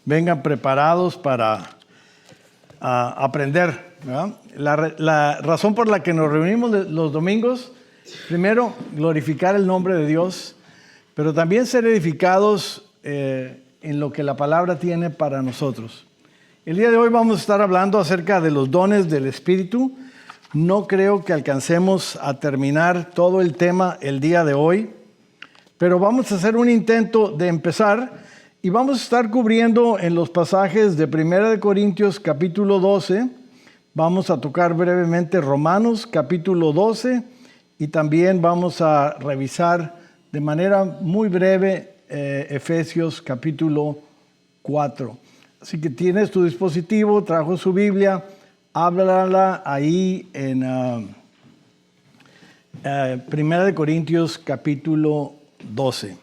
vengan preparados para aprender, ¿verdad? La razón por la que nos reunimos los domingos, primero, glorificar el nombre de Dios, pero también ser edificados en lo que la palabra tiene para nosotros. El día de hoy vamos a estar hablando acerca de los dones del Espíritu. No creo que alcancemos a terminar todo el tema el día de hoy, pero vamos a hacer un intento de empezar y vamos a estar cubriendo en los pasajes de 1 Corintios capítulo 12, vamos a tocar brevemente Romanos capítulo 12 y también vamos a revisar de manera muy breve Efesios capítulo 4. Así que tienes tu dispositivo, trajo su Biblia, háblala ahí en 1 Corintios capítulo 12.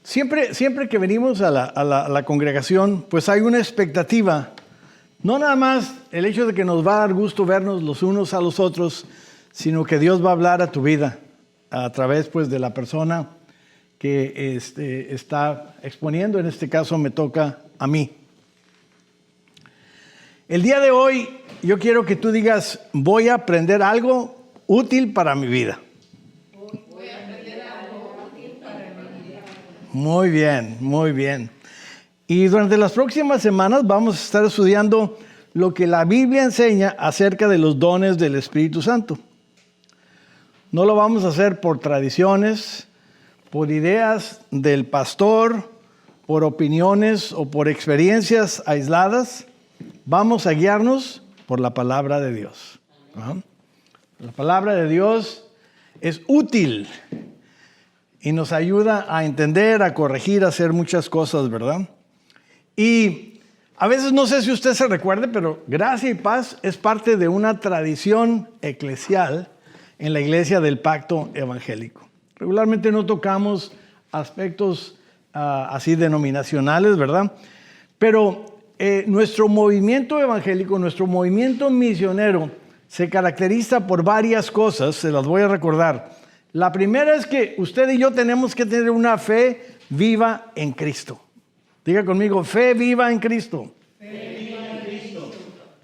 Siempre que venimos a la congregación, pues hay una expectativa. No nada más el hecho de que nos va a dar gusto vernos los unos a los otros, sino que Dios va a hablar a tu vida a través pues de la persona que está exponiendo. En este caso me toca a mí. El día de hoy yo quiero que tú digas, voy a aprender algo útil para mi vida. Voy a aprender algo útil para mi vida. Muy bien, muy bien. Y durante las próximas semanas vamos a estar estudiando lo que la Biblia enseña acerca de los dones del Espíritu Santo. No lo vamos a hacer por tradiciones, por ideas del pastor, por opiniones o por experiencias aisladas. Vamos a guiarnos por la palabra de Dios. La palabra de Dios es útil y nos ayuda a entender, a corregir, a hacer muchas cosas, ¿verdad? Y a veces no sé si usted se recuerde, pero gracia y paz es parte de una tradición eclesial en la iglesia del pacto evangélico. Regularmente no tocamos aspectos así denominacionales, ¿verdad? Pero nuestro movimiento evangélico, nuestro movimiento misionero se caracteriza por varias cosas, se las voy a recordar. La primera es que usted y yo tenemos que tener una fe viva en Cristo. Diga conmigo, fe viva en Cristo. Fe viva en Cristo.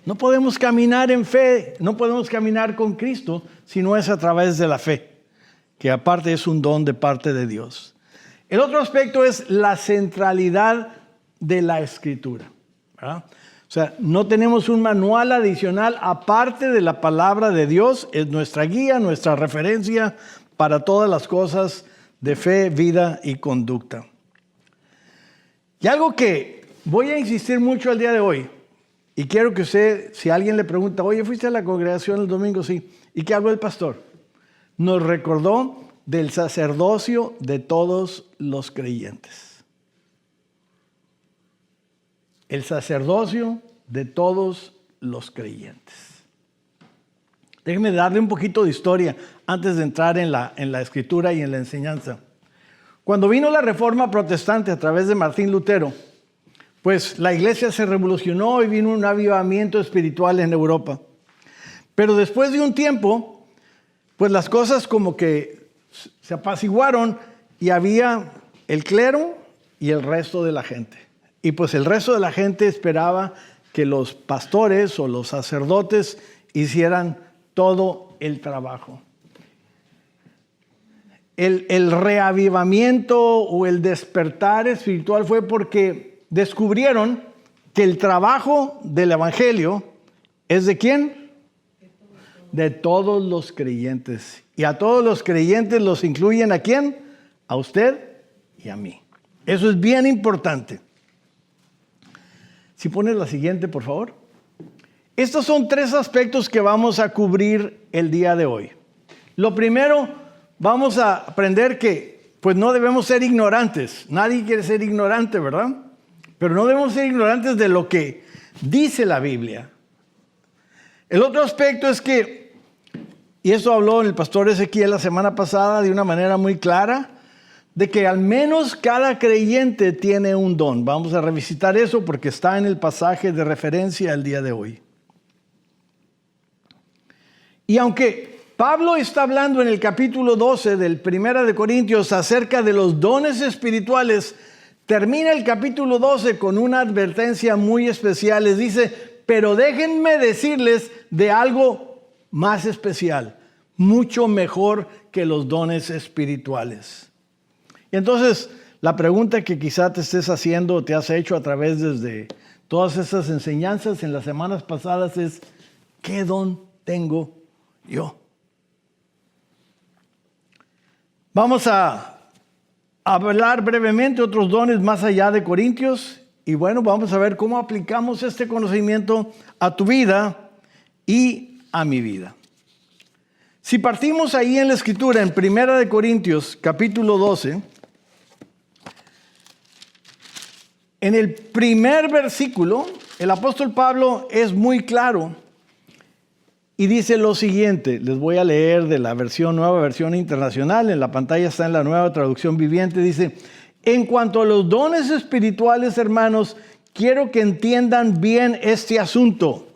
No podemos caminar en fe, no podemos caminar con Cristo si no es a través de la fe, que aparte es un don de parte de Dios. El otro aspecto es la centralidad de la Escritura, ¿verdad? O sea, no tenemos un manual adicional aparte de la palabra de Dios, es nuestra guía, nuestra referencia para todas las cosas de fe, vida y conducta. Y algo que voy a insistir mucho el día de hoy, y quiero que usted, si alguien le pregunta, oye, ¿fuiste a la congregación el domingo? Sí. ¿Y qué habló el pastor? Nos recordó del sacerdocio de todos los creyentes. El sacerdocio de todos los creyentes. Déjeme darle un poquito de historia antes de entrar en la escritura y en la enseñanza. Cuando vino la Reforma Protestante a través de Martín Lutero, pues la iglesia se revolucionó y vino un avivamiento espiritual en Europa. Pero después de un tiempo, pues las cosas como que se apaciguaron y había el clero y el resto de la gente. Y pues el resto de la gente esperaba que los pastores o los sacerdotes hicieran todo el trabajo. El reavivamiento o el despertar espiritual fue porque descubrieron que el trabajo del evangelio es ¿de quién? De todos los creyentes. Y a todos los creyentes los incluyen ¿a quién? A usted y a mí. Eso es bien importante. Si pones la siguiente, por favor. Estos son 3 aspectos que vamos a cubrir el día de hoy. Lo primero, vamos a aprender que pues no debemos ser ignorantes. Nadie quiere ser ignorante, ¿verdad? Pero no debemos ser ignorantes de lo que dice la Biblia. El otro aspecto es que, y eso habló el pastor Ezequiel la semana pasada de una manera muy clara, de que al menos cada creyente tiene un don. Vamos a revisitar eso porque está en el pasaje de referencia el día de hoy. Y aunque Pablo está hablando en el capítulo 12 del 1 de Corintios acerca de los dones espirituales. Termina el capítulo 12 con una advertencia muy especial. Les dice, pero déjenme decirles de algo más especial, mucho mejor que los dones espirituales. Y entonces, la pregunta que quizá te estés haciendo o te has hecho a través desde todas esas enseñanzas en las semanas pasadas es, ¿qué don tengo yo? Vamos a hablar brevemente otros dones más allá de Corintios. Y bueno, vamos a ver cómo aplicamos este conocimiento a tu vida y a mi vida. Si partimos ahí en la Escritura, en 1 de Corintios, capítulo 12, en el primer versículo, el apóstol Pablo es muy claro y dice lo siguiente. Les voy a leer de la nueva versión internacional. En la pantalla está en la Nueva Traducción Viviente. Dice, en cuanto a los dones espirituales, hermanos, quiero que entiendan bien este asunto.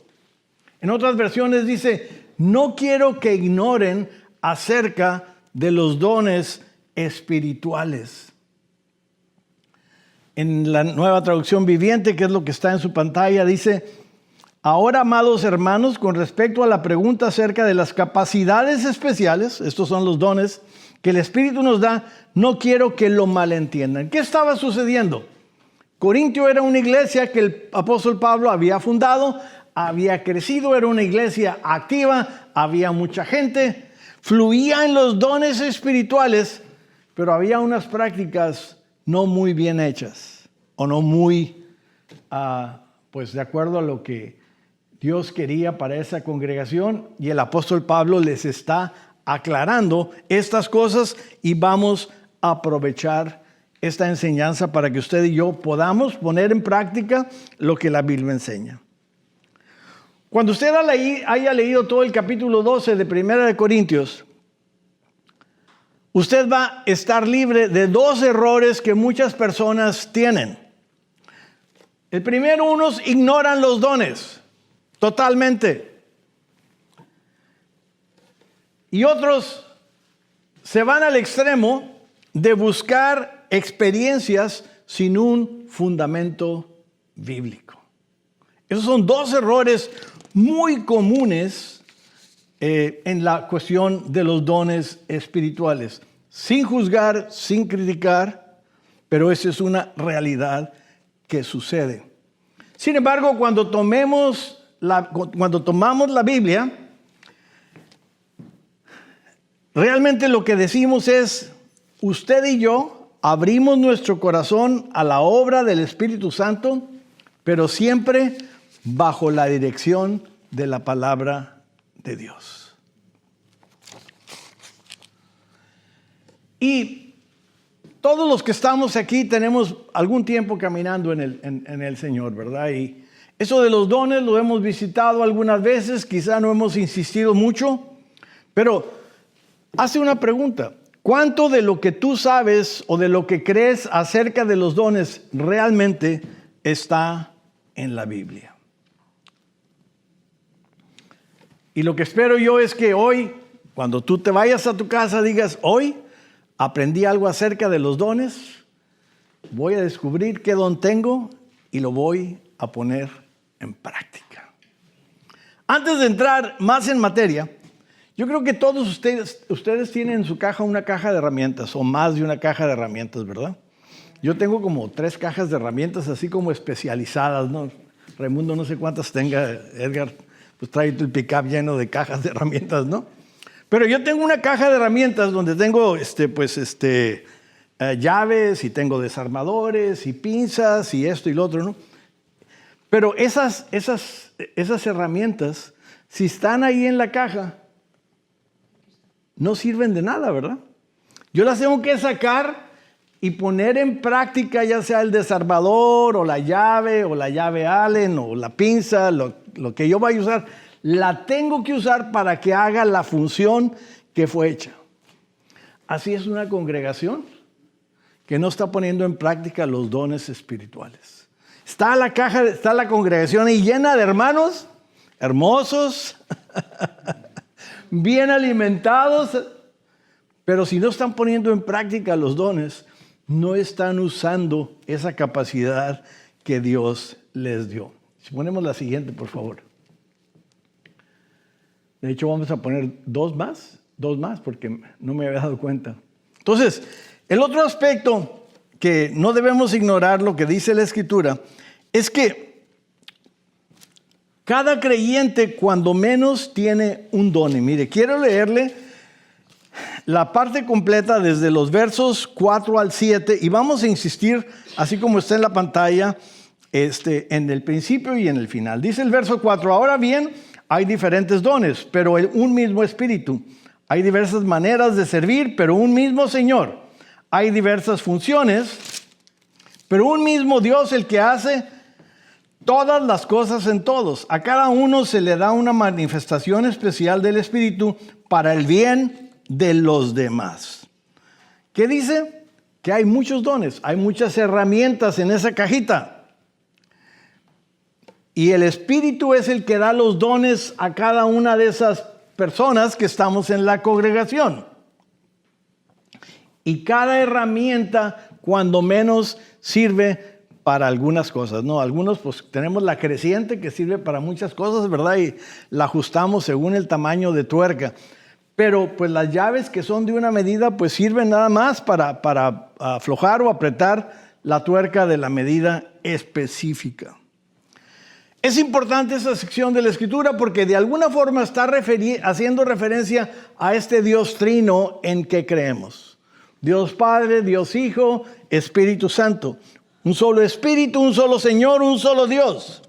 En otras versiones dice, no quiero que ignoren acerca de los dones espirituales. En la Nueva Traducción Viviente, que es lo que está en su pantalla, dice, ahora, amados hermanos, con respecto a la pregunta acerca de las capacidades especiales, estos son los dones que el Espíritu nos da, no quiero que lo malentiendan. ¿Qué estaba sucediendo? Corintio era una iglesia que el apóstol Pablo había fundado, había crecido, era una iglesia activa, había mucha gente, fluía en los dones espirituales, pero había unas prácticas no muy bien hechas o no muy, pues de acuerdo a lo que Dios quería para esa congregación, y el apóstol Pablo les está aclarando estas cosas y vamos a aprovechar esta enseñanza para que usted y yo podamos poner en práctica lo que la Biblia enseña. Cuando usted haya leído todo el capítulo 12 de 1 de Corintios, usted va a estar libre de dos errores que muchas personas tienen. El primero, unos ignoran los dones totalmente. Y otros se van al extremo de buscar experiencias sin un fundamento bíblico. Esos son dos errores muy comunes en la cuestión de los dones espirituales. Sin juzgar, sin criticar, pero esa es una realidad que sucede. Sin embargo, cuando tomamos la Biblia, realmente lo que decimos es, usted y yo abrimos nuestro corazón a la obra del Espíritu Santo, pero siempre bajo la dirección de la palabra de Dios. Y todos los que estamos aquí tenemos algún tiempo caminando en el Señor, ¿verdad? Y eso de los dones lo hemos visitado algunas veces, quizá no hemos insistido mucho, pero hace una pregunta. ¿Cuánto de lo que tú sabes o de lo que crees acerca de los dones realmente está en la Biblia? Y lo que espero yo es que hoy, cuando tú te vayas a tu casa, digas, hoy aprendí algo acerca de los dones, voy a descubrir qué don tengo y lo voy a poner en práctica. Antes de entrar más en materia, yo creo que todos ustedes tienen en su caja una caja de herramientas o más de una caja de herramientas, ¿verdad? Yo tengo como 3 cajas de herramientas así como especializadas, ¿no? Raimundo no sé cuántas tenga, Edgar, pues trae el pickup lleno de cajas de herramientas, ¿no? Pero yo tengo una caja de herramientas donde tengo llaves y tengo desarmadores y pinzas y esto y lo otro, ¿no? Pero esas herramientas, si están ahí en la caja, no sirven de nada, ¿verdad? Yo las tengo que sacar y poner en práctica, ya sea el desarmador o la llave Allen o la pinza, lo que yo vaya a usar, la tengo que usar para que haga la función que fue hecha. Así es una congregación que no está poniendo en práctica los dones espirituales. Está la congregación ahí llena de hermanos hermosos, bien alimentados, pero si no están poniendo en práctica los dones, no están usando esa capacidad que Dios les dio. Si ponemos la siguiente, por favor. De hecho, vamos a poner dos más, porque no me había dado cuenta. Entonces, el otro aspecto que no debemos ignorar, lo que dice la Escritura, es que cada creyente, cuando menos, tiene un don. Y mire, quiero leerle la parte completa desde los versos 4 al 7, y vamos a insistir, así como está en la pantalla, en el principio y en el final. Dice el verso 4, ahora bien, hay diferentes dones, pero un mismo Espíritu. Hay diversas maneras de servir, pero un mismo Señor. Hay diversas funciones, pero un mismo Dios el que hace todas las cosas en todos. A cada uno se le da una manifestación especial del Espíritu para el bien de los demás. ¿Qué dice? Que hay muchos dones, hay muchas herramientas en esa cajita. Y el Espíritu es el que da los dones a cada una de esas personas que estamos en la congregación. Y cada herramienta, cuando menos, sirve para algunas cosas, ¿no? Algunos pues tenemos la creciente que sirve para muchas cosas, ¿verdad? Y la ajustamos según el tamaño de tuerca. Pero pues las llaves que son de una medida pues sirven nada más para aflojar o apretar la tuerca de la medida específica. Es importante esa sección de la Escritura porque de alguna forma está haciendo referencia a este Dios trino en que creemos. Dios Padre, Dios Hijo, Espíritu Santo. Un solo Espíritu, un solo Señor, un solo Dios.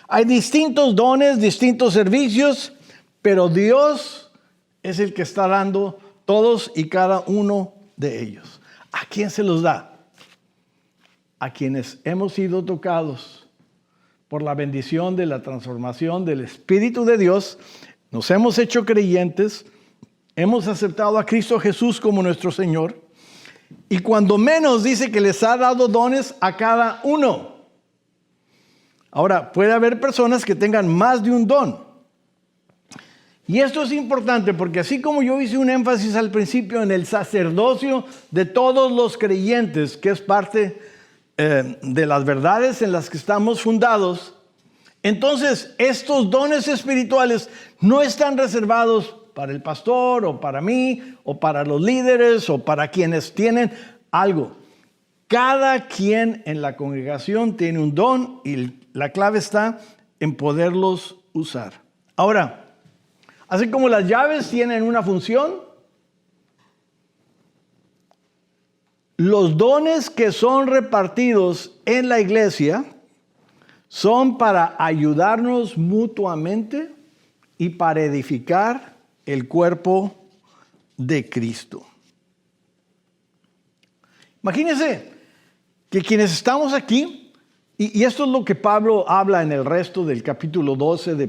Hay distintos dones, distintos servicios, pero Dios es el que está dando todos y cada uno de ellos. ¿A quién se los da? A quienes hemos sido tocados por la bendición de la transformación del Espíritu de Dios, nos hemos hecho creyentes, hemos aceptado a Cristo Jesús como nuestro Señor, y cuando menos dice que les ha dado dones a cada uno. Ahora, puede haber personas que tengan más de un don. Y esto es importante porque así como yo hice un énfasis al principio en el sacerdocio de todos los creyentes, que es parte de las verdades en las que estamos fundados, entonces estos dones espirituales no están reservados para el pastor o para mí o para los líderes o para quienes tienen algo. Cada quien en la congregación tiene un don y la clave está en poderlos usar. Ahora, así como las llaves tienen una función, los dones que son repartidos en la iglesia son para ayudarnos mutuamente y para edificar el cuerpo de Cristo. Imagínense que quienes estamos aquí, y esto es lo que Pablo habla en el resto del capítulo 12 de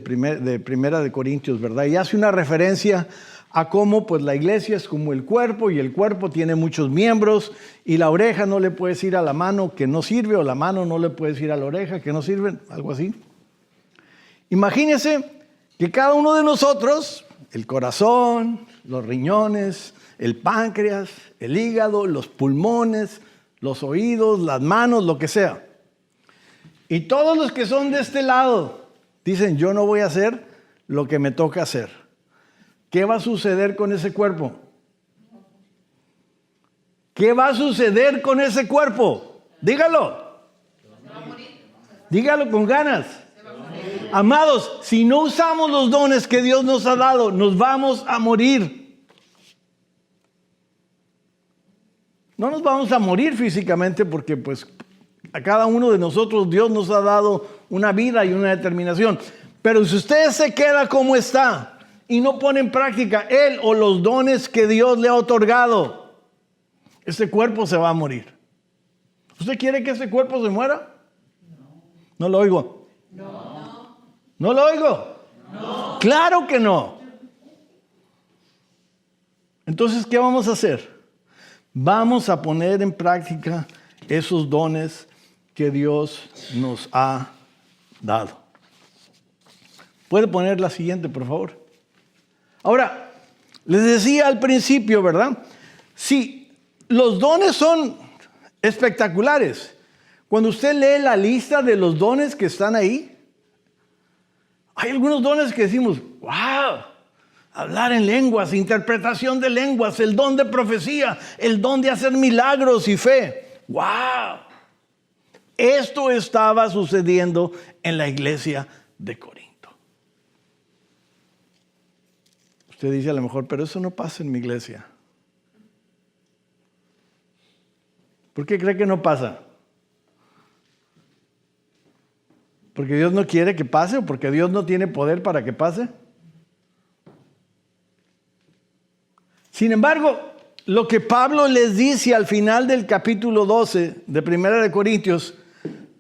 Primera de Corintios, ¿verdad? Y hace una referencia a cómo pues la iglesia es como el cuerpo y el cuerpo tiene muchos miembros y la oreja no le puedes ir a la mano que no sirve o la mano no le puedes ir a la oreja que no sirve, algo así. Imagínense que cada uno de nosotros, el corazón, los riñones, el páncreas, el hígado, los pulmones, los oídos, las manos, lo que sea. Y todos los que son de este lado dicen, yo no voy a hacer lo que me toca hacer. ¿Qué va a suceder con ese cuerpo? ¿Qué va a suceder con ese cuerpo? Dígalo. Dígalo con ganas. Amados, si no usamos los dones que Dios nos ha dado, nos vamos a morir. No nos vamos a morir físicamente porque pues a cada uno de nosotros Dios nos ha dado una vida y una determinación. Pero si usted se queda como está y no pone en práctica él o los dones que Dios le ha otorgado, este cuerpo se va a morir. ¿Usted quiere que ese cuerpo se muera? No lo oigo. ¿No lo oigo? No. Claro que no. Entonces, ¿qué vamos a hacer? Vamos a poner en práctica esos dones que Dios nos ha dado. ¿Puede poner la siguiente, por favor? Ahora, les decía al principio, ¿verdad? Sí, los dones son espectaculares. Cuando usted lee la lista de los dones que están ahí, hay algunos dones que decimos, wow, hablar en lenguas, interpretación de lenguas, el don de profecía, el don de hacer milagros y fe. Wow. Esto estaba sucediendo en la iglesia de Corinto. Usted dice a lo mejor, pero eso no pasa en mi iglesia. ¿Por qué cree que no pasa? ¿Porque Dios no quiere que pase o porque Dios no tiene poder para que pase? Sin embargo, lo que Pablo les dice al final del capítulo 12 de Primera de Corintios,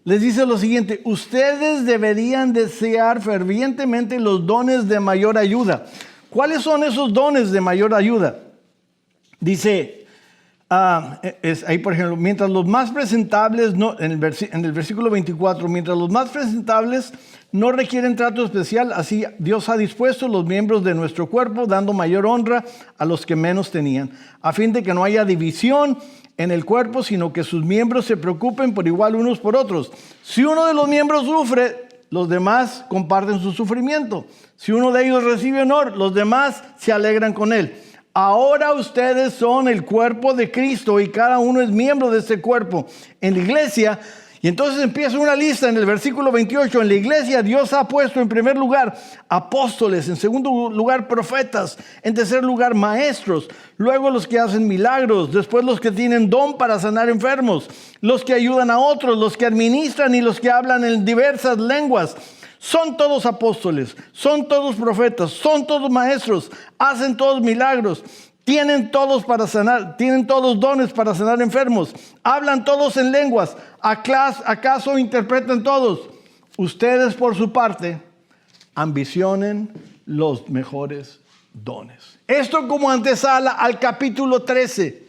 les dice lo siguiente: ustedes deberían desear fervientemente los dones de mayor ayuda. ¿Cuáles son esos dones de mayor ayuda? Dice, ahí por ejemplo, mientras los más presentables, en el versículo 24, mientras los más presentables no requieren trato especial, así Dios ha dispuesto los miembros de nuestro cuerpo, dando mayor honra a los que menos tenían, a fin de que no haya división en el cuerpo, sino que sus miembros se preocupen por igual unos por otros. Si uno de los miembros sufre, los demás comparten su sufrimiento. Si uno de ellos recibe honor, los demás se alegran con él. Ahora ustedes son el cuerpo de Cristo y cada uno es miembro de este cuerpo. En la iglesia, y entonces empieza una lista en el versículo 28. En la iglesia Dios ha puesto en primer lugar apóstoles, en segundo lugar profetas, en tercer lugar maestros, luego los que hacen milagros, después los que tienen don para sanar enfermos, los que ayudan a otros, los que administran y los que hablan en diversas lenguas. Son todos apóstoles, son todos profetas, son todos maestros, hacen todos milagros, tienen todos dones para sanar enfermos, hablan todos en lenguas, ¿acaso interpretan todos? Ustedes por su parte ambicionen los mejores dones. Esto como antesala al capítulo 13.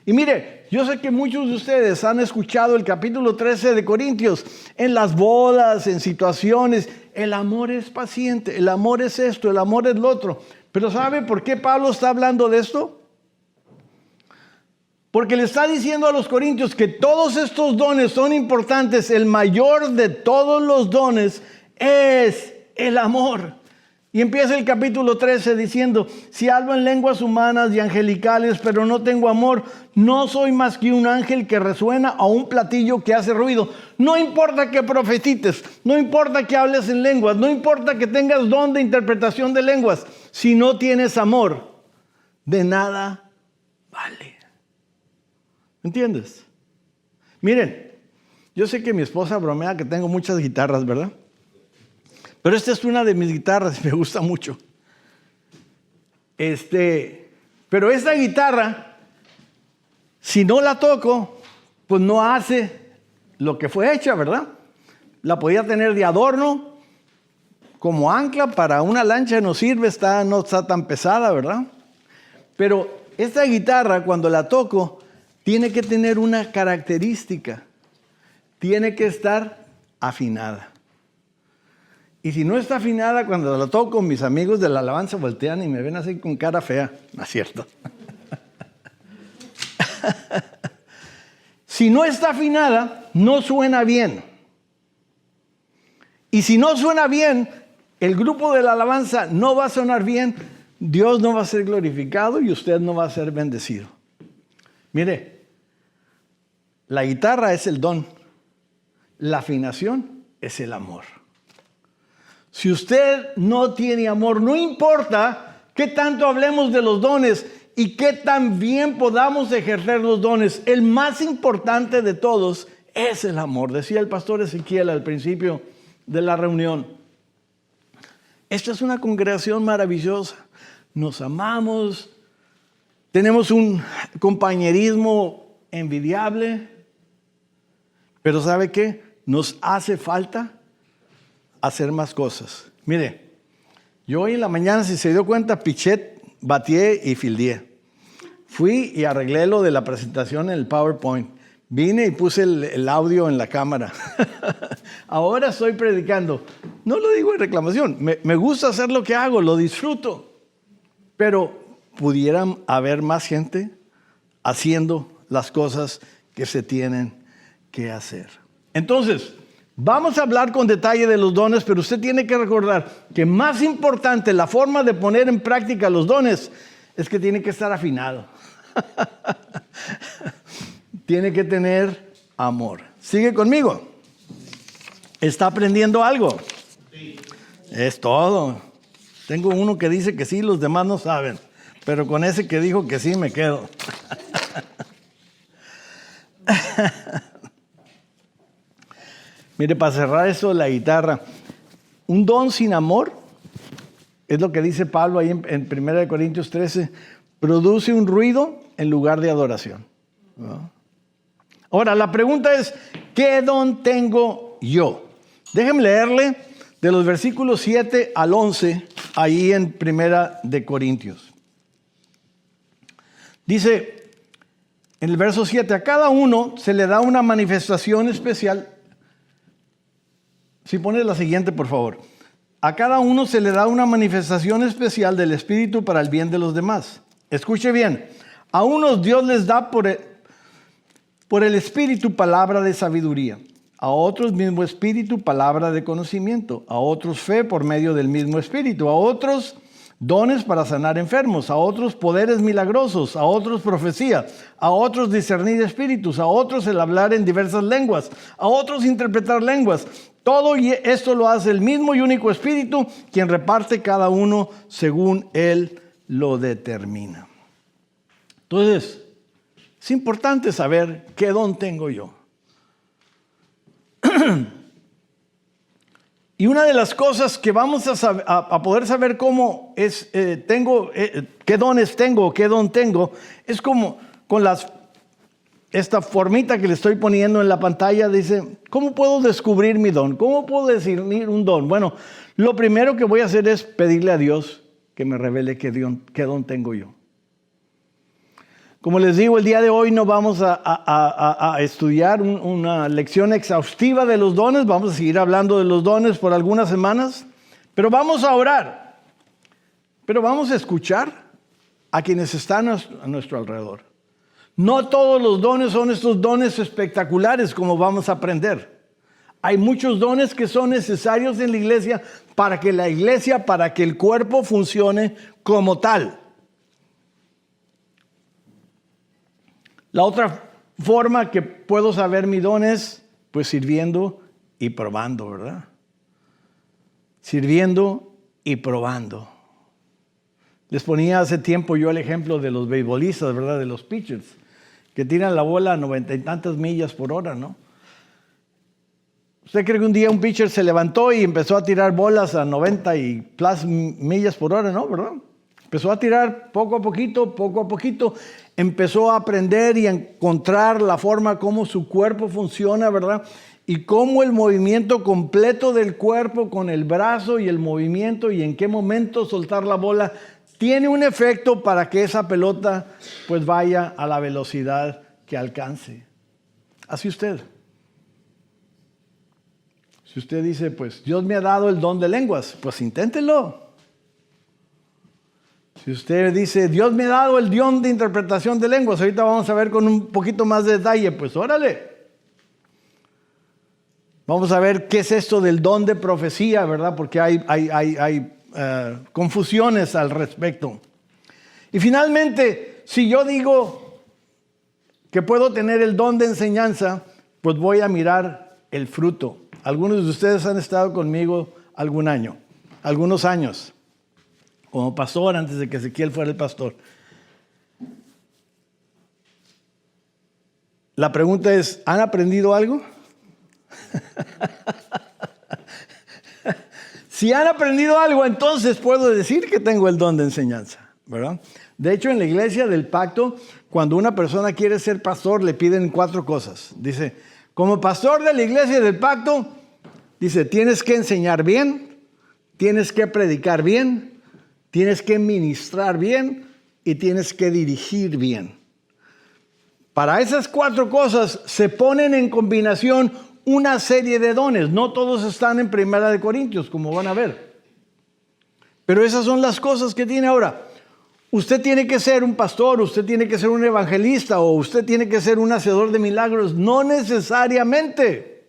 Y mire, yo sé que muchos de ustedes han escuchado el capítulo 13 de Corintios en las bodas, en situaciones. El amor es paciente, el amor es esto, el amor es lo otro. Pero ¿sabe por qué Pablo está hablando de esto? Porque le está diciendo a los corintios que todos estos dones son importantes. El mayor de todos los dones es el amor. Y empieza el capítulo 13 diciendo, si hablo en lenguas humanas y angelicales, pero no tengo amor, no soy más que un ángel que resuena o un platillo que hace ruido. No importa que profetices, no importa que hables en lenguas, no importa que tengas don de interpretación de lenguas, si no tienes amor, de nada vale. ¿Entiendes? Miren, yo sé que mi esposa bromea que tengo muchas guitarras, ¿verdad? Pero esta es una de mis guitarras, me gusta mucho. Pero esta guitarra, si no la toco, pues no hace lo que fue hecha, ¿verdad? La podía tener de adorno, como ancla para una lancha no sirve, no está tan pesada, ¿verdad? Pero esta guitarra, cuando la toco, tiene que tener una característica. Tiene que estar afinada. Y si no está afinada, cuando la toco, mis amigos de la alabanza voltean y me ven así con cara fea. No es cierto. Si no está afinada, no suena bien. Y si no suena bien, el grupo de la alabanza no va a sonar bien, Dios no va a ser glorificado y usted no va a ser bendecido. Mire, la guitarra es el don. La afinación es el amor. Si usted no tiene amor, no importa qué tanto hablemos de los dones y qué tan bien podamos ejercer los dones, el más importante de todos es el amor. Decía el pastor Ezequiel al principio de la reunión. Esta es una congregación maravillosa. Nos amamos, tenemos un compañerismo envidiable, pero ¿sabe qué? Nos hace falta hacer más cosas. Mire, yo hoy en la mañana, si se dio cuenta, piché, batié y fildié. Fui y arreglé lo de la presentación en el PowerPoint. Vine y puse el audio en la cámara. Ahora estoy predicando. No lo digo en reclamación. Me gusta hacer lo que hago, lo disfruto. pero pudieran haber más gente haciendo las cosas que se tienen que hacer. Entonces, vamos a hablar con detalle de los dones, pero usted tiene que recordar que más importante la forma de poner en práctica los dones es que tiene que estar afinado. Tiene que tener amor. ¿Sigue conmigo? ¿Está aprendiendo algo? Sí. Es todo. Tengo uno que dice que sí, los demás no saben. Pero con ese que dijo que sí me quedo. Mire, para cerrar eso de la guitarra, un don sin amor, es lo que dice Pablo ahí en 1 Corintios 13, produce un ruido en lugar de adoración. ¿No? Ahora, la pregunta es, ¿qué don tengo yo? Déjenme leerle de los versículos 7 al 11, ahí en 1 Corintios. Dice, en el verso 7, a cada uno se le da una manifestación especial. Si pones la siguiente, por favor. A cada uno se le da una manifestación especial del Espíritu para el bien de los demás. Escuche bien. A unos Dios les da por el Espíritu palabra de sabiduría. A otros mismo Espíritu palabra de conocimiento. A otros fe por medio del mismo Espíritu. A otros dones para sanar enfermos, a otros poderes milagrosos, a otros profecía, a otros discernir espíritus, a otros el hablar en diversas lenguas, a otros interpretar lenguas. Todo esto lo hace el mismo y único Espíritu, quien reparte cada uno según Él lo determina. Entonces, es importante saber qué don tengo yo. Y una de las cosas que vamos a poder saber cómo es, qué dones tengo, qué don tengo, es como con esta formita que le estoy poniendo en la pantalla, dice, ¿cómo puedo descubrir mi don? ¿Cómo puedo discernir un don? Bueno, lo primero que voy a hacer es pedirle a Dios que me revele qué don tengo yo. Como les digo, el día de hoy no vamos a estudiar una lección exhaustiva de los dones. Vamos a seguir hablando de los dones por algunas semanas. Pero vamos a orar. Pero vamos a escuchar a quienes están a nuestro alrededor. No todos los dones son estos dones espectaculares como vamos a aprender. Hay muchos dones que son necesarios en la iglesia, para que el cuerpo funcione como tal. La otra forma que puedo saber mi don es, pues, sirviendo y probando, ¿verdad? Sirviendo y probando. Les ponía hace tiempo yo el ejemplo de los beisbolistas, ¿verdad? De los pitchers, que tiran la bola a 90 y tantas millas por hora, ¿no? ¿Usted cree que un día un pitcher se levantó y empezó a tirar bolas a 90 y plus millas por hora? No, ¿verdad? Empezó a tirar poco a poquito, empezó a aprender y a encontrar la forma como su cuerpo funciona, ¿verdad? Y cómo el movimiento completo del cuerpo con el brazo y el movimiento y en qué momento soltar la bola tiene un efecto para que esa pelota pues vaya a la velocidad que alcance. Así usted. Si usted dice, pues Dios me ha dado el don de lenguas, pues inténtelo. Si usted dice, Dios me ha dado el don de interpretación de lenguas, ahorita vamos a ver con un poquito más de detalle, pues órale. Vamos a ver qué es esto del don de profecía, ¿verdad? Porque hay confusiones al respecto. Y finalmente, si yo digo que puedo tener el don de enseñanza, pues voy a mirar el fruto. Algunos de ustedes han estado conmigo algunos años. Como pastor, antes de que Ezequiel fuera el pastor. La pregunta es, ¿han aprendido algo? Si han aprendido algo, entonces puedo decir que tengo el don de enseñanza, ¿verdad? De hecho, en la iglesia del pacto, cuando una persona quiere ser pastor, le piden 4 cosas. Dice, como pastor de la iglesia del pacto, dice, tienes que enseñar bien, tienes que predicar bien, tienes que ministrar bien y tienes que dirigir bien. Para esas 4 cosas se ponen en combinación una serie de dones. No todos están en 1 Corintios, como van a ver. Pero esas son las cosas que tiene ahora. usted tiene que ser un pastor, usted tiene que ser un evangelista o usted tiene que ser un hacedor de milagros. No necesariamente.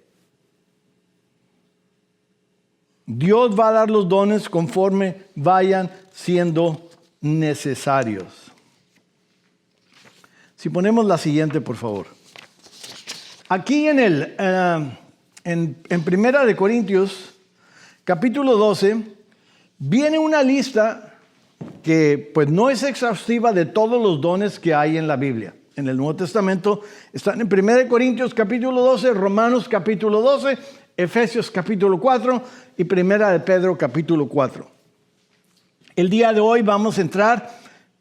Dios va a dar los dones conforme vayan siendo necesarios. Si ponemos la siguiente, por favor. Aquí en Primera de Corintios, capítulo 12, viene una lista que pues no es exhaustiva de todos los dones que hay en la Biblia. En el Nuevo Testamento están en 1 Corintios capítulo 12, Romanos capítulo 12, Efesios capítulo 4 y 1 de Pedro capítulo 4. El día de hoy vamos a entrar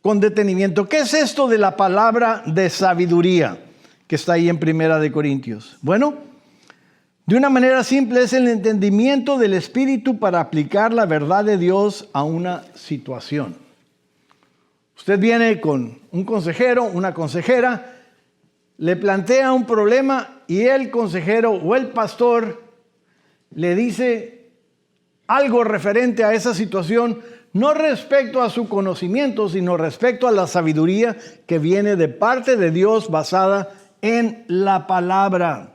con detenimiento. ¿Qué es esto de la palabra de sabiduría que está ahí en 1 de Corintios? Bueno, de una manera simple es el entendimiento del Espíritu para aplicar la verdad de Dios a una situación. Usted viene con un consejero, una consejera, le plantea un problema y el consejero o el pastor le dice algo referente a esa situación, no respecto a su conocimiento, sino respecto a la sabiduría que viene de parte de Dios basada en la palabra.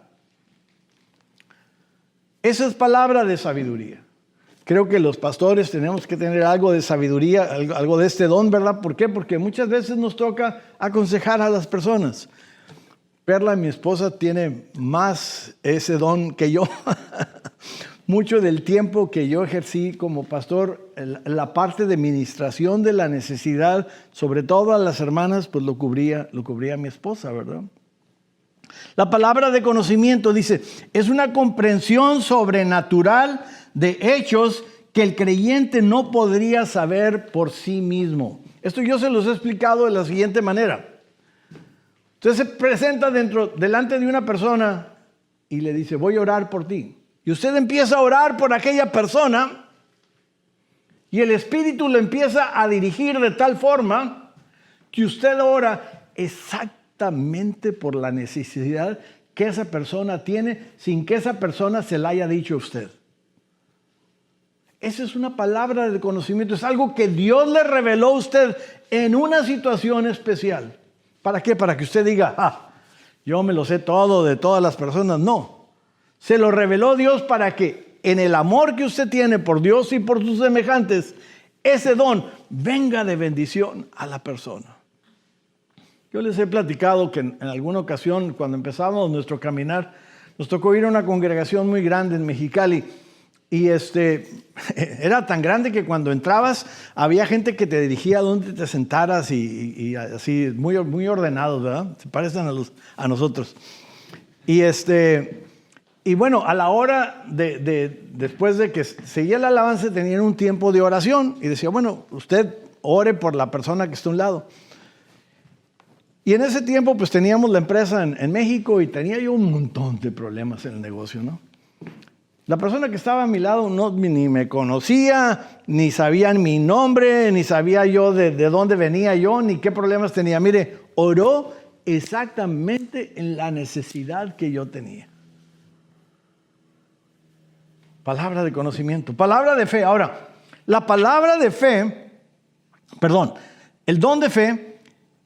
Esa es palabra de sabiduría. Creo que los pastores tenemos que tener algo de sabiduría, algo de este don, ¿verdad? ¿Por qué? Porque muchas veces nos toca aconsejar a las personas. Perla, mi esposa, tiene más ese don que yo. Mucho del tiempo que yo ejercí como pastor, la parte de ministración de la necesidad, sobre todo a las hermanas, pues lo cubría mi esposa, ¿verdad? La palabra de conocimiento dice, es una comprensión sobrenatural de hechos que el creyente no podría saber por sí mismo. Esto yo se los he explicado de la siguiente manera. Usted se presenta delante de una persona y le dice, voy a orar por ti. Y usted empieza a orar por aquella persona y el Espíritu lo empieza a dirigir de tal forma que usted ora exactamente por la necesidad que esa persona tiene sin que esa persona se la haya dicho a usted. Esa es una palabra de conocimiento, es algo que Dios le reveló a usted en una situación especial. ¿Para qué? Para que usted diga, yo me lo sé todo de todas las personas. No, se lo reveló Dios para que en el amor que usted tiene por Dios y por sus semejantes, ese don venga de bendición a la persona. Yo les he platicado que en alguna ocasión, cuando empezamos nuestro caminar, nos tocó ir a una congregación muy grande en Mexicali. Y era tan grande que cuando entrabas había gente que te dirigía a dónde te sentaras y así muy, muy ordenados, ¿verdad? Se parecen a nosotros. Y bueno, a la hora después de que seguía el alabanza, tenían un tiempo de oración y decía, bueno, usted ore por la persona que está a un lado. Y en ese tiempo pues teníamos la empresa en México y tenía yo un montón de problemas en el negocio, ¿no? La persona que estaba a mi lado ni me conocía, ni sabía mi nombre, ni sabía yo de dónde venía yo, ni qué problemas tenía. Mire, oró exactamente en la necesidad que yo tenía. Palabra de conocimiento, palabra de fe. Ahora, la palabra de fe, el don de fe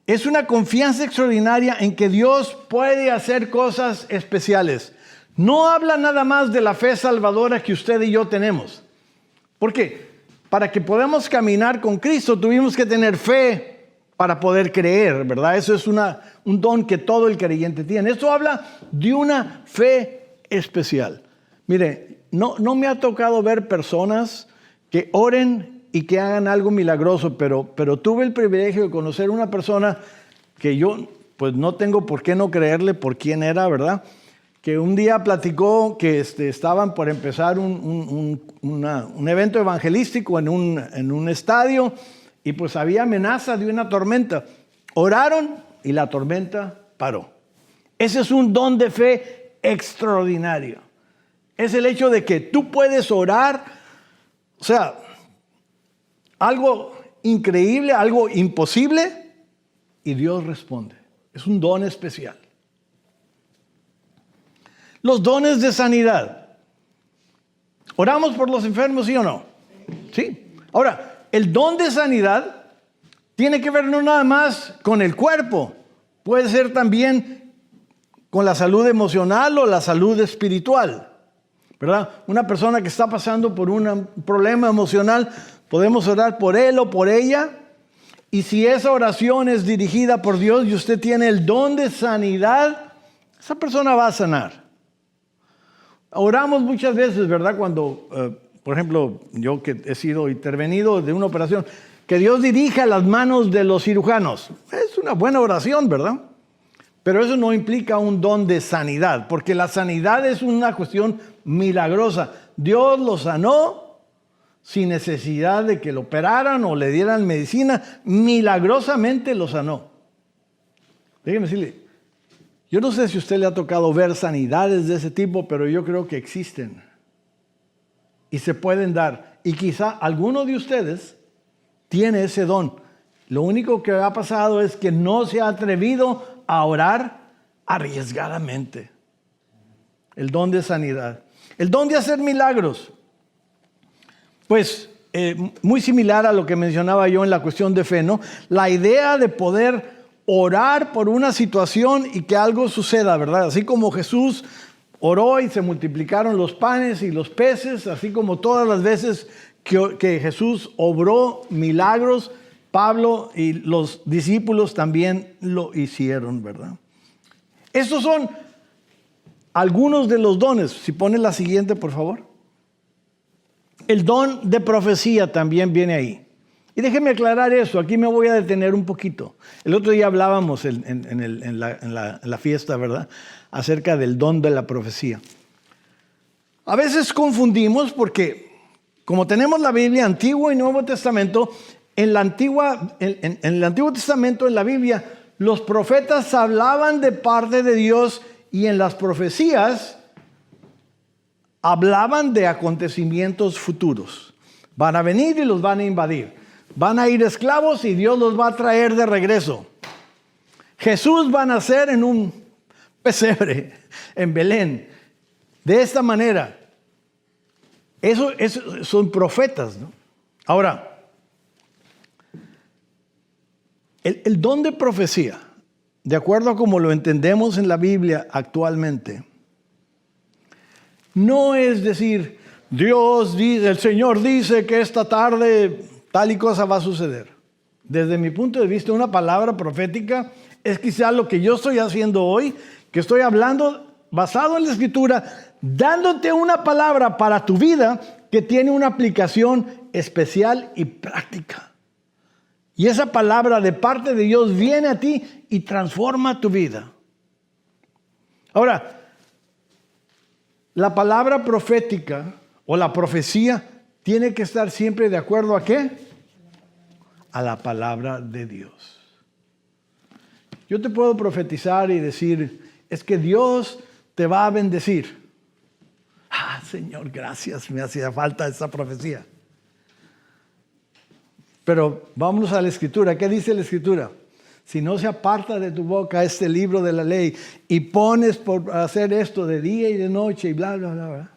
es una confianza extraordinaria en que Dios puede hacer cosas especiales. No habla nada más de la fe salvadora que usted y yo tenemos. ¿Por qué? Para que podamos caminar con Cristo tuvimos que tener fe para poder creer, ¿verdad? Eso es un don que todo el creyente tiene. Esto habla de una fe especial. Mire, no me ha tocado ver personas que oren y que hagan algo milagroso, pero tuve el privilegio de conocer una persona que yo pues no tengo por qué no creerle por quién era, ¿verdad? Que un día platicó que estaban por empezar un evento evangelístico en un estadio y pues había amenaza de una tormenta. Oraron y la tormenta paró. Ese es un don de fe extraordinario. Es el hecho de que tú puedes orar, o sea, algo increíble, algo imposible y Dios responde. Es un don especial. Los dones de sanidad. ¿Oramos por los enfermos, sí o no? Sí. Ahora, el don de sanidad tiene que ver no nada más con el cuerpo, puede ser también con la salud emocional o la salud espiritual, ¿verdad? Una persona que está pasando por un problema emocional, podemos orar por él o por ella. Y si esa oración es dirigida por Dios y usted tiene el don de sanidad, esa persona va a sanar. Oramos muchas veces, ¿verdad? Cuando, por ejemplo, yo que he sido intervenido de una operación, que Dios dirija las manos de los cirujanos. Es una buena oración, ¿verdad? Pero eso no implica un don de sanidad, porque la sanidad es una cuestión milagrosa. Dios lo sanó sin necesidad de que lo operaran o le dieran medicina. Milagrosamente lo sanó. Déjeme decirle, yo no sé si a usted le ha tocado ver sanidades de ese tipo, pero yo creo que existen y se pueden dar. Y quizá alguno de ustedes tiene ese don. Lo único que ha pasado es que no se ha atrevido a orar arriesgadamente. El don de sanidad. El don de hacer milagros. Pues muy similar a lo que mencionaba yo en la cuestión de fe, ¿no? La idea de poder orar por una situación y que algo suceda, ¿verdad? Así como Jesús oró y se multiplicaron los panes y los peces, así como todas las veces que Jesús obró milagros, Pablo y los discípulos también lo hicieron, ¿verdad? Estos son algunos de los dones. Si pone la siguiente, por favor. El don de profecía también viene ahí. Y déjeme aclarar eso, aquí me voy a detener un poquito. El otro día hablábamos en la fiesta, ¿verdad? Acerca del don de la profecía. A veces confundimos porque como tenemos la Biblia, Antiguo y Nuevo Testamento, en el Antiguo Testamento, en la Biblia, los profetas hablaban de parte de Dios y en las profecías hablaban de acontecimientos futuros. Van a venir y los van a invadir. Van a ir esclavos y Dios los va a traer de regreso. Jesús va a nacer en un pesebre en Belén. De esta manera. Eso son profetas, ¿no? Ahora, el don de profecía, de acuerdo a como lo entendemos en la Biblia actualmente, no es decir, Dios dice, el Señor dice que esta tarde tal y cosa va a suceder. Desde mi punto de vista, una palabra profética es quizá lo que yo estoy haciendo hoy, que estoy hablando basado en la Escritura, dándote una palabra para tu vida que tiene una aplicación especial y práctica. Y esa palabra de parte de Dios viene a ti y transforma tu vida. Ahora, la palabra profética o la profecía tiene que estar siempre de acuerdo ¿a qué? A la palabra de Dios. Yo te puedo profetizar y decir, es que Dios te va a bendecir. Ah, Señor, gracias, me hacía falta esa profecía. Pero vámonos a la Escritura. ¿Qué dice la Escritura? Si no se aparta de tu boca este libro de la ley y pones por hacer esto de día y de noche y bla, bla, bla, bla,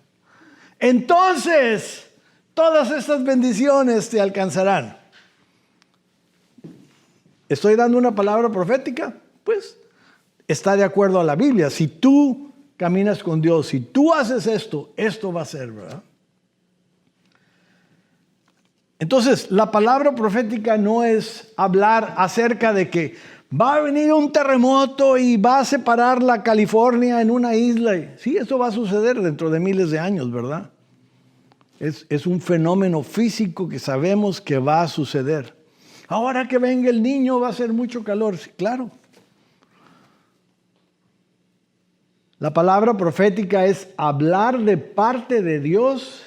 entonces todas estas bendiciones te alcanzarán. ¿Estoy dando una palabra profética? Pues está de acuerdo a la Biblia. Si tú caminas con Dios, si tú haces esto, esto va a ser, ¿verdad? Entonces, la palabra profética no es hablar acerca de que va a venir un terremoto y va a separar la California en una isla. Sí, eso va a suceder dentro de miles de años, ¿verdad? Es un fenómeno físico que sabemos que va a suceder. Ahora que venga el niño va a ser mucho calor. Sí, claro. La palabra profética es hablar de parte de Dios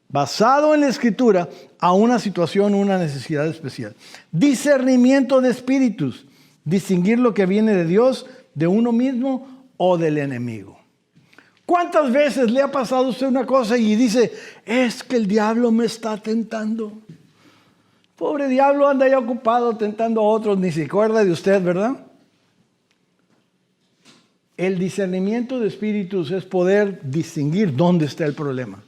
basado en la Escritura a una situación, una necesidad especial. Discernimiento de espíritus. Distinguir lo que viene de Dios, de uno mismo o del enemigo. ¿Cuántas veces le ha pasado a usted una cosa y dice, es que el diablo me está tentando? Pobre diablo, anda ya ocupado tentando a otros, ni se acuerda de usted, ¿verdad? El discernimiento de espíritus es poder distinguir dónde está el problema.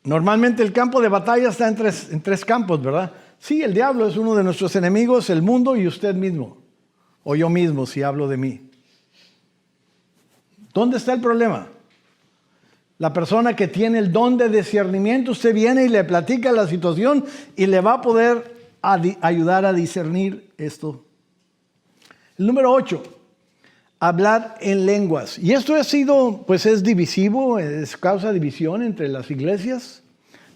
Normalmente el campo de batalla está en tres campos, ¿verdad? Sí, el diablo es uno de nuestros enemigos, el mundo y usted mismo. O yo mismo, si hablo de mí. ¿Dónde está el problema? La persona que tiene el don de discernimiento, usted viene y le platica la situación y le va a poder ayudar a discernir esto. El número 8, hablar en lenguas. Y esto ha sido, pues es divisivo, es causa división entre las iglesias,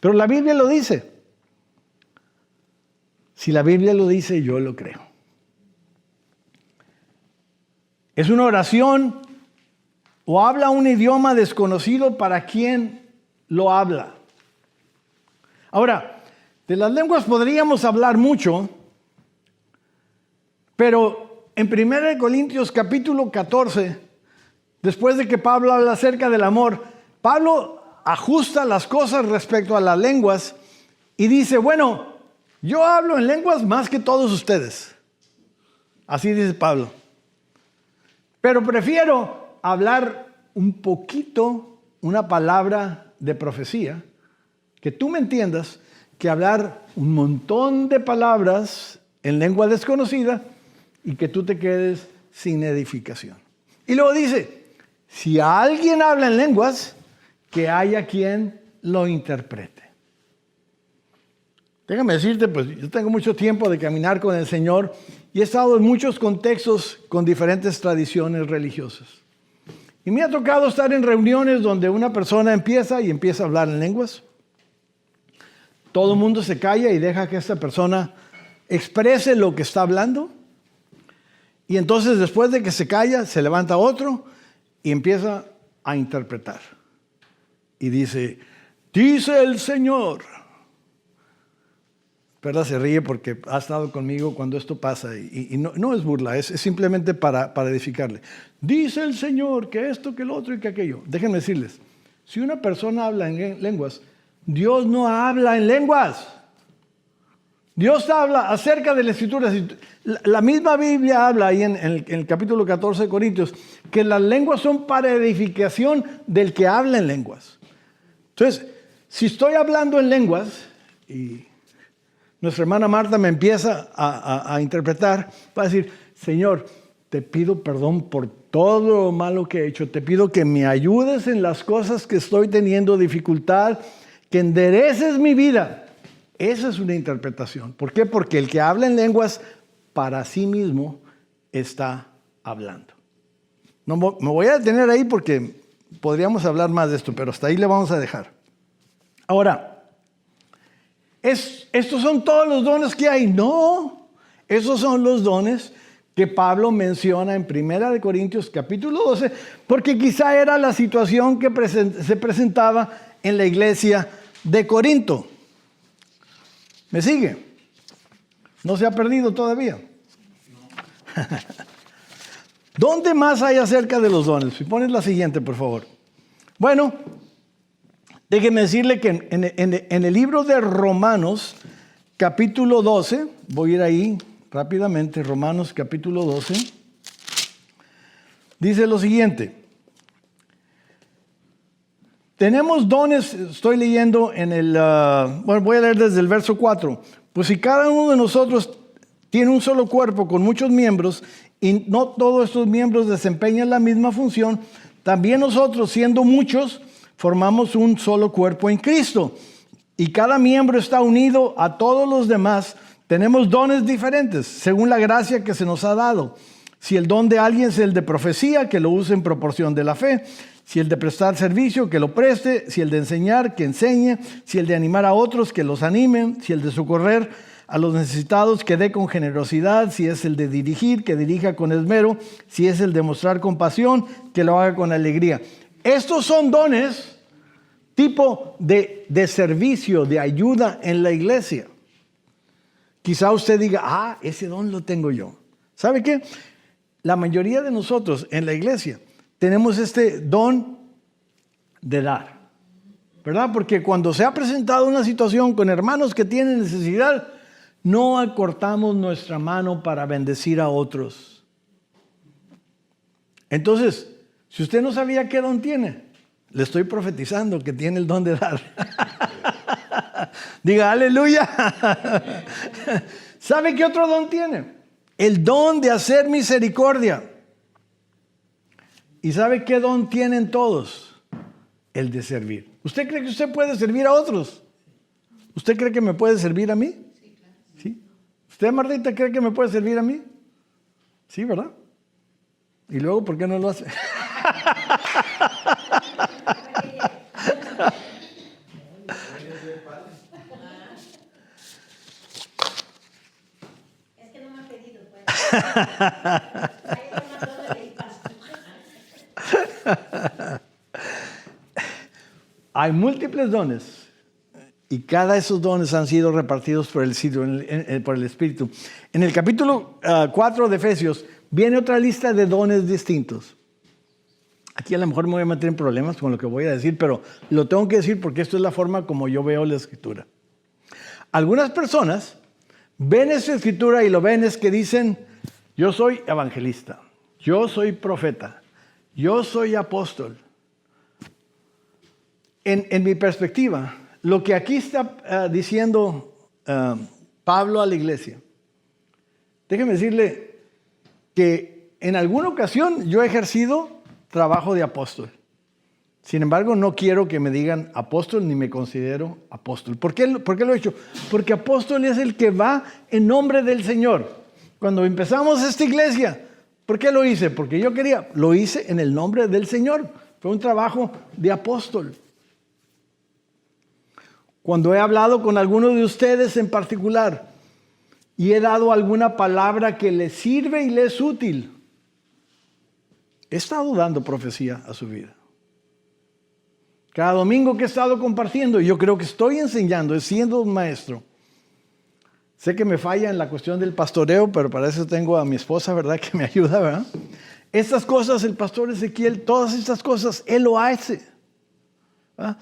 pero la Biblia lo dice. Si la Biblia lo dice, yo lo creo. Es una oración o habla un idioma desconocido para quien lo habla. Ahora, de las lenguas podríamos hablar mucho, pero en 1 Corintios capítulo 14, después de que Pablo habla acerca del amor, Pablo ajusta las cosas respecto a las lenguas y dice, bueno, yo hablo en lenguas más que todos ustedes. Así dice Pablo. Pero prefiero hablar un poquito, una palabra de profecía, que tú me entiendas, que hablar un montón de palabras en lengua desconocida y que tú te quedes sin edificación. Y luego dice, si alguien habla en lenguas, que haya quien lo interprete. Déjame decirte, pues yo tengo mucho tiempo de caminar con el Señor y he estado en muchos contextos con diferentes tradiciones religiosas. Y me ha tocado estar en reuniones donde una persona empieza a hablar en lenguas. Todo el mundo se calla y deja que esta persona exprese lo que está hablando. Y entonces después de que se calla, se levanta otro y empieza a interpretar. Y dice el Señor. ¿Verdad? Se ríe porque ha estado conmigo cuando esto pasa y no es burla, es simplemente para edificarle. Dice el Señor que esto, que lo otro y que aquello. Déjenme decirles, si una persona habla en lenguas, Dios no habla en lenguas. Dios habla acerca de la Escritura. La misma Biblia habla ahí en el capítulo 14 de Corintios que las lenguas son para edificación del que habla en lenguas. Entonces, si estoy hablando en lenguas y nuestra hermana Marta me empieza a interpretar, va a decir, Señor, te pido perdón por todo lo malo que he hecho. Te pido que me ayudes en las cosas que estoy teniendo dificultad, que endereces mi vida. Esa es una interpretación. ¿Por qué? Porque el que habla en lenguas para sí mismo está hablando. No, me voy a detener ahí porque podríamos hablar más de esto, pero hasta ahí le vamos a dejar. Ahora, ¿estos son todos los dones que hay? No, esos son los dones que Pablo menciona en 1 Corintios capítulo 12, porque quizá era la situación que se presentaba en la iglesia de Corinto. ¿Me sigue? ¿No se ha perdido todavía? ¿Dónde más hay acerca de los dones? Si pones la siguiente, por favor. Bueno, déjeme decirle que en el libro de Romanos, capítulo 12, voy a ir ahí rápidamente, Romanos capítulo 12, dice lo siguiente. Tenemos dones, estoy leyendo voy a leer desde el verso 4. Pues si cada uno de nosotros tiene un solo cuerpo con muchos miembros y no todos estos miembros desempeñan la misma función, también nosotros, siendo muchos, formamos un solo cuerpo en Cristo. Y cada miembro está unido a todos los demás. Tenemos dones diferentes según la gracia que se nos ha dado. Si el don de alguien es el de profecía, que lo use en proporción de la fe. Si el de prestar servicio, que lo preste. Si el de enseñar, que enseñe. Si el de animar a otros, que los animen. Si el de socorrer a los necesitados, que dé con generosidad. Si es el de dirigir, que dirija con esmero. Si es el de mostrar compasión, que lo haga con alegría. Estos son dones tipo de servicio, de ayuda en la iglesia. Quizá usted diga, ese don lo tengo yo. ¿Sabe qué? La mayoría de nosotros en la iglesia tenemos este don de dar, ¿verdad? Porque cuando se ha presentado una situación con hermanos que tienen necesidad, no acortamos nuestra mano para bendecir a otros. Entonces, si usted no sabía qué don tiene, le estoy profetizando que tiene el don de dar. Diga, aleluya. ¿Sabe qué otro don tiene? El don de hacer misericordia. ¿Y sabe qué don tienen todos? El de servir. ¿Usted cree que usted puede servir a otros? ¿Usted cree que me puede servir a mí? ¿Sí? ¿Usted, Martita, cree que me puede servir a mí? Sí, ¿verdad? ¿Y luego por qué no lo hace? Es que no me ha pedido, pues. Hay múltiples dones y cada de esos dones han sido repartidos por el Espíritu. En el capítulo 4 de Efesios viene otra lista de dones distintos. Aquí a lo mejor me voy a meter en problemas con lo que voy a decir, pero lo tengo que decir porque esto es la forma como yo veo la Escritura. Algunas personas ven esa Escritura y lo ven es que dicen, yo soy evangelista, yo soy profeta, yo soy apóstol. En mi perspectiva, lo que aquí está diciendo Pablo a la iglesia, déjeme decirle que en alguna ocasión yo he ejercido trabajo de apóstol. Sin embargo, no quiero que me digan apóstol ni me considero apóstol. ¿Por qué lo he hecho? Porque apóstol es el que va en nombre del Señor. Cuando empezamos esta iglesia, ¿por qué lo hice? Porque yo quería, lo hice en el nombre del Señor. Fue un trabajo de apóstol. Cuando he hablado con alguno de ustedes en particular y he dado alguna palabra que les sirve y les es útil, he estado dando profecía a su vida. Cada domingo que he estado compartiendo, yo creo que estoy enseñando, siendo un maestro. Sé que me falla en la cuestión del pastoreo, pero para eso tengo a mi esposa, ¿verdad? Que me ayuda, ¿verdad? Estas cosas, el pastor Ezequiel, todas estas cosas, él lo hace. ¿Verdad?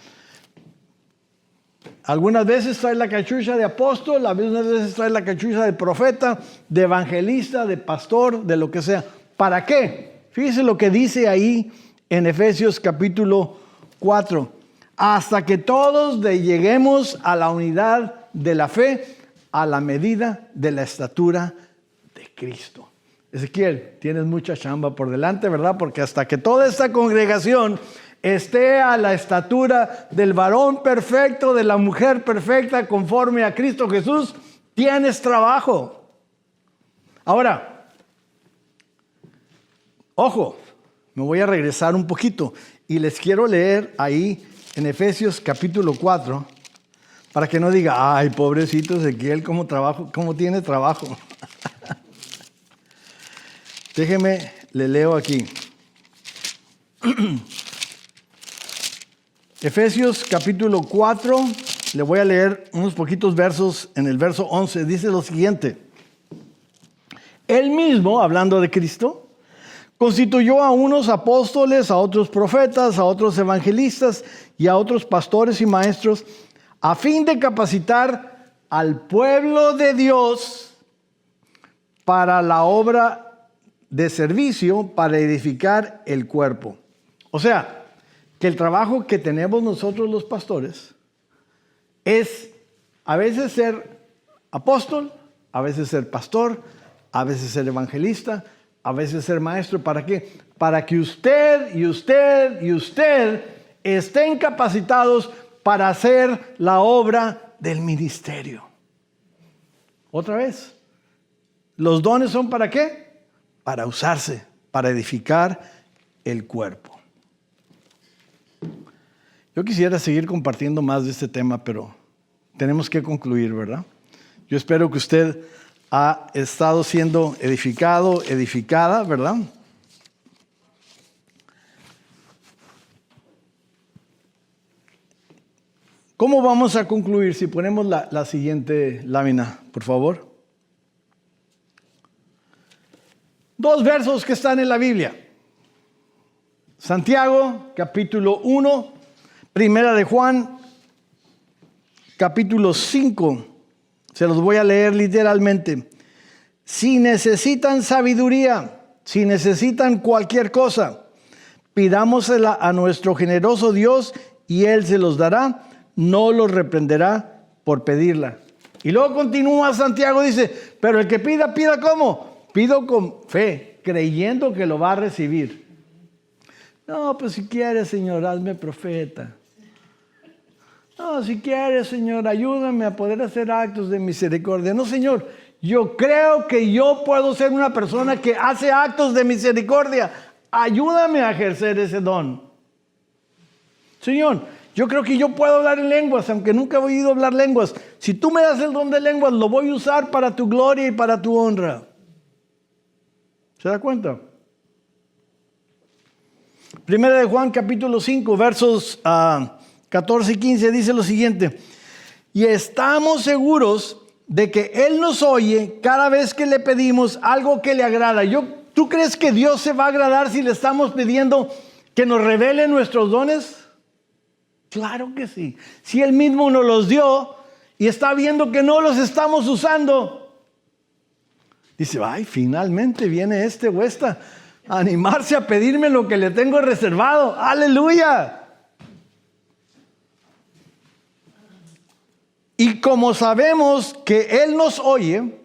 Algunas veces trae la cachucha de apóstol, algunas veces trae la cachucha de profeta, de evangelista, de pastor, de lo que sea. ¿Para qué? Fíjese lo que dice ahí en Efesios capítulo 4. Hasta que todos lleguemos a la unidad de la fe, a la medida de la estatura de Cristo. Ezequiel, tienes mucha chamba por delante, ¿verdad? Porque hasta que toda esta congregación esté a la estatura del varón perfecto, de la mujer perfecta, conforme a Cristo Jesús, tienes trabajo. Ahora, ojo, me voy a regresar un poquito y les quiero leer ahí en Efesios capítulo 4, para que no diga, ay, pobrecito Ezequiel, ¿cómo tiene trabajo? Déjeme, le leo aquí. Efesios capítulo 4, le voy a leer unos poquitos versos. En el verso 11 dice lo siguiente: Él mismo, hablando de Cristo, constituyó a unos apóstoles, a otros profetas, a otros evangelistas y a otros pastores y maestros, a fin de capacitar al pueblo de Dios para la obra de servicio, para edificar el cuerpo. O sea, que el trabajo que tenemos nosotros los pastores es a veces ser apóstol, a veces ser pastor, a veces ser evangelista, a veces ser maestro. ¿Para qué? Para que usted y usted y usted estén capacitados para hacer la obra del ministerio. Otra vez, los dones son ¿para qué? Para usarse, para edificar el cuerpo. Yo quisiera seguir compartiendo más de este tema, pero tenemos que concluir, ¿verdad? Yo espero que usted ha estado siendo edificado, edificada, ¿verdad? ¿Cómo vamos a concluir? Si ponemos la siguiente lámina, por favor. 2 versos que están en la Biblia. Santiago, capítulo 1. Primera de Juan, capítulo 5, se los voy a leer literalmente. Si necesitan sabiduría, si necesitan cualquier cosa, pidámosela a nuestro generoso Dios y Él se los dará, no los reprenderá por pedirla. Y luego continúa Santiago, dice, pero el que pida, pida ¿cómo? Pido con fe, creyendo que lo va a recibir. No, pues si quieres, Señor, hazme profeta. No, si quieres, Señor, ayúdame a poder hacer actos de misericordia. No, Señor, yo creo que yo puedo ser una persona que hace actos de misericordia. Ayúdame a ejercer ese don. Señor, yo creo que yo puedo hablar en lenguas, aunque nunca he oído hablar lenguas. Si tú me das el don de lenguas, lo voy a usar para tu gloria y para tu honra. ¿Se da cuenta? Primera de Juan, capítulo 5, versos 14 y 15, dice lo siguiente. Y estamos seguros de que Él nos oye cada vez que le pedimos algo que le agrada. ¿Tú crees que Dios se va a agradar si le estamos pidiendo que nos revele nuestros dones? Claro que sí. Si Él mismo nos los dio y está viendo que no los estamos usando, dice, ay, finalmente viene este o esta a animarse a pedirme lo que le tengo reservado. ¡Aleluya! Y como sabemos que Él nos oye,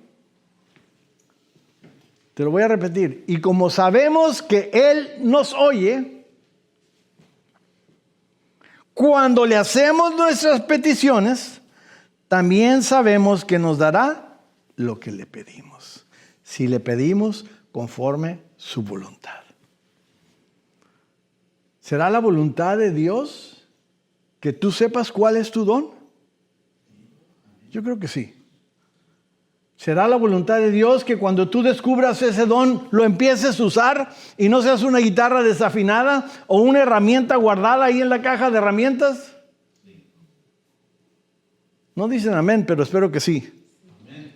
te lo voy a repetir, y como sabemos que Él nos oye, cuando le hacemos nuestras peticiones, también sabemos que nos dará lo que le pedimos. Si le pedimos conforme su voluntad. ¿Será la voluntad de Dios que tú sepas cuál es tu don? Yo creo que sí. ¿Será la voluntad de Dios que cuando tú descubras ese don lo empieces a usar y no seas una guitarra desafinada o una herramienta guardada ahí en la caja de herramientas? No dicen amén, pero espero que sí. Amén.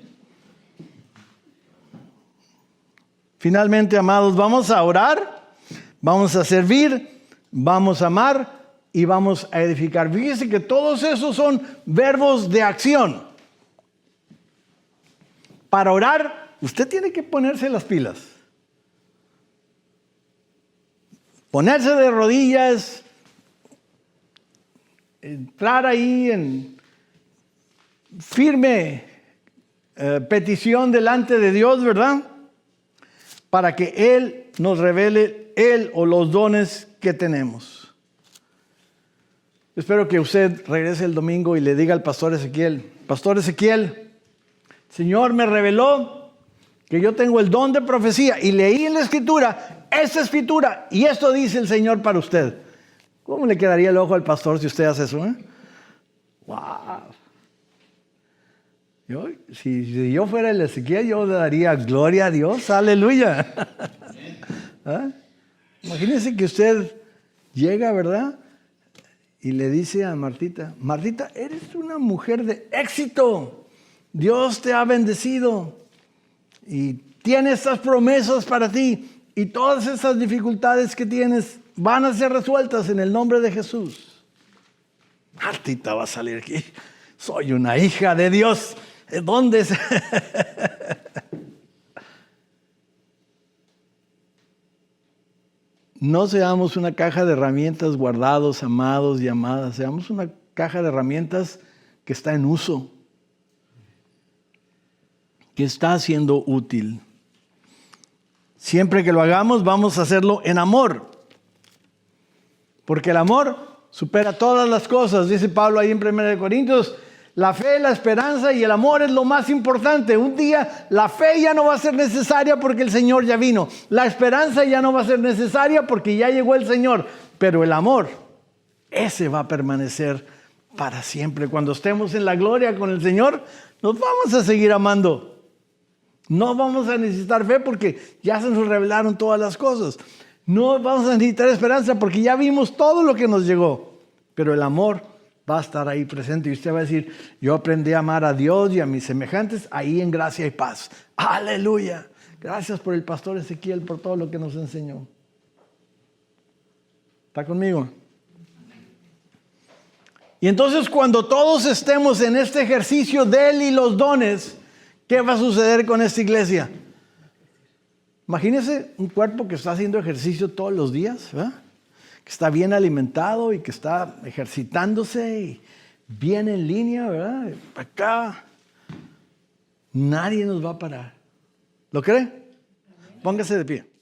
Finalmente, amados, vamos a orar, vamos a servir, vamos a amar y vamos a edificar. Fíjese que todos esos son verbos de acción. Para orar, usted tiene que ponerse las pilas. Ponerse de rodillas, entrar ahí en firme petición delante de Dios, ¿verdad? Para que Él nos revele Él o los dones que tenemos. Espero que usted regrese el domingo y le diga al pastor Ezequiel, Pastor Ezequiel, Señor me reveló que yo tengo el don de profecía y leí en la escritura, esta escritura, y esto dice el Señor para usted. ¿Cómo le quedaría el ojo al pastor si usted hace eso? ¡Wow! Si yo fuera el Ezequiel, yo le daría gloria a Dios, aleluya. ¿Ah? Imagínese que usted llega, ¿verdad? Y le dice a Martita, Martita, eres una mujer de éxito. Dios te ha bendecido y tiene estas promesas para ti y todas esas dificultades que tienes van a ser resueltas en el nombre de Jesús. Martita va a salir aquí. Soy una hija de Dios. ¿Dónde es? No seamos una caja de herramientas guardados, amados y amadas. Seamos una caja de herramientas que está en uso, que está siendo útil. Siempre que lo hagamos, vamos a hacerlo en amor. Porque el amor supera todas las cosas. Dice Pablo ahí en 1 Corintios, la fe, la esperanza y el amor es lo más importante. Un día la fe ya no va a ser necesaria porque el Señor ya vino. La esperanza ya no va a ser necesaria porque ya llegó el Señor. Pero el amor, ese va a permanecer para siempre. Cuando estemos en la gloria con el Señor, nos vamos a seguir amando. No vamos a necesitar fe porque ya se nos revelaron todas las cosas. No vamos a necesitar esperanza porque ya vimos todo lo que nos llegó. Pero el amor va a estar ahí presente y usted va a decir, yo aprendí a amar a Dios y a mis semejantes ahí en gracia y paz. ¡Aleluya! Gracias por el pastor Ezequiel, por todo lo que nos enseñó. ¿Está conmigo? Y entonces cuando todos estemos en este ejercicio de Él y los dones, ¿qué va a suceder con esta iglesia? Imagínese un cuerpo que está haciendo ejercicio todos los días, ¿verdad? Que está bien alimentado y que está ejercitándose y bien en línea, ¿verdad? Acá nadie nos va a parar. ¿Lo cree? Póngase de pie.